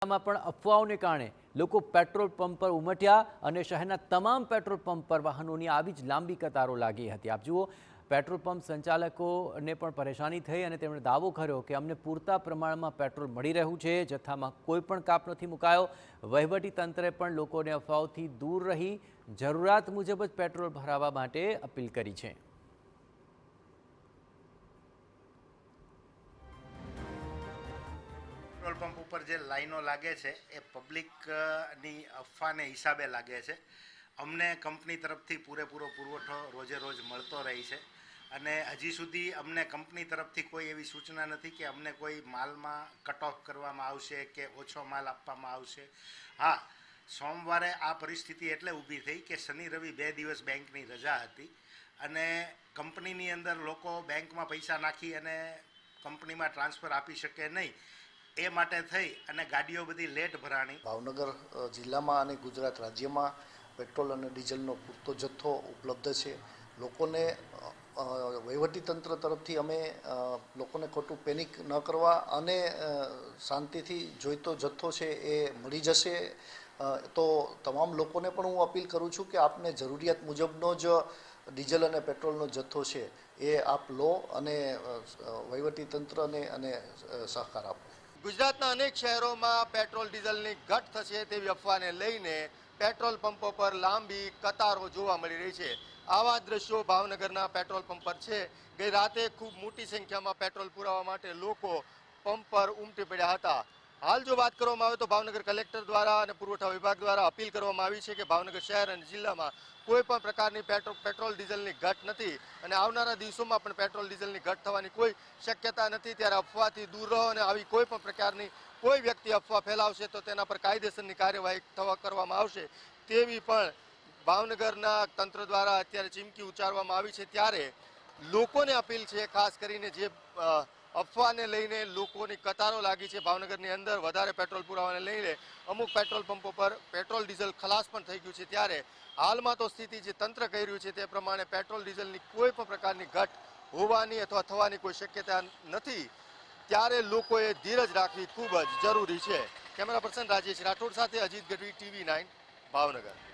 જિલ્લામાં પણ અફવાઓને કારણે લોકો પેટ્રોલ પંપ પર ઉમટ્યા અને શહેરના તમામ પેટ્રોલ પંપ પર વાહનોની આવી જ લાંબી કતારો લાગી હતી। આપ જુઓ, પેટ્રોલ પંપ સંચાલકોને પણ પરેશાની થઈ અને તેમણે દાવો કર્યો કે અમને પૂરતા પ્રમાણમાં પેટ્રોલ મળી રહ્યું છે, જથ્થામાં કોઈ પણ કાપ નથી મુકાયો। વહીવટી તંત્રે પણ લોકોને અફવાઓથી દૂર રહી જરૂરિયાત મુજબ જ પેટ્રોલ ભરાવવા માટે અપીલ કરી છે। पेट्रोल पंप पर जे लाइनों लागे छे ए पब्लिकनी अफवाने हिसाबे लागे छे। अमने कंपनी तरफथी पूरेपूरो पुरवठो रोजे रोज मळतो रही छे अने हजी सुधी अमने कंपनी तरफथी कोई एवी सूचना नथी के अमने कोई मालमां कट ऑफ करवामां आवशे के ओछो माल आपवामां आवशे। हाँ, सोमवारे आ परिस्थिति एटले ऊभी थई के शनि रवि 2 दिवस बेंकनी रजा हती अने कंपनीनी अंदर लोको बेंकमां पैसा नाखी अने कंपनीमां ट्रांसफर आपी शके नहीं ए माटे थई अने गाड़ीओ बधी लेट भराणी। भावनगर जिल्लामां अने गुजरात राज्यमां पेट्रोल अने डीजलनो पूरतो जथ्थो उपलब्ध छे। लोकोने वहीवटी तंत्र तरफथी अमे लोकोने खोटું પેનિક न करवा अने शांतिथी जोईतो जथ्थो छे ए मळी जशे। तो तमाम लोकोने पण हूँ अपील करूँ छूँ कि आपने जरूरियात मुजबनो ज डीजल अने पेट्रोलनो जथ्थो छे ए आप लो अने वहीवटी तंत्रने अने सहकार आपो। गुजरातना अनेक शहरों में पेट्रोल डीजल की घट थशे तेवी अफवाने लईने पेट्रोल पंपों पर लांबी कतारों जोवा मळी रही है। आवा दृश्यों भावनगरना पेट्रोल पंप पर है। गई राते खूब मोटी संख्या में पेट्रोल पुरावा माटे लोको पंप पर उमटी पड्या हता। हाल जो बात करवामां आवे तो भावनगर कलेक्टर द्वारा और पुरवठा विभाग द्वारा अपील करवामां आवी छे कि भावनगर शहर और जिल्ला में कोईपण प्रकारनी पेट्रोल डीजल की घट नहीं और आवनारा दिवसों में पण पेट्रोल डीजल की घट थवानी कोई शक्यता नहीं। त्यारे अफवाथी दूर रहो और आवी कोईपण प्रकारनी कोई व्यक्ति अफवा फैलावशे तो तेना पर कायदेसरनी कार्यवाही करवामां आवशे तेवी पण भावनगरना तंत्र द्वारा अत्यारे चीमकी उच्चारवामां आवी छे। त्यारे लोकोने अपील छे, खास करीने जे अफवाने लईने लोकोनी कतारो लागी छे भावनगरनी अंदर वधारे पेट्रोल पुरावाने लईने अमुक पेट्रोल पंपो पर पेट्रोल डीजल खलास पण थई गयुं छे। त्यारे हालमां तो स्थिति जे तंत्र कही रह्युं छे ते प्रमाणे पेट्रोल डीजलनी कोई पण प्रकारनी घट होवानी अथवा थवानी कोई शक्यता नथी। त्यारे लोकोए धीरज राखवी खूब ज जरूरी छे। कैमरा पर्सन राजेश राठौड़ साथे अजीत गढ़वी, TV9 भावनगर।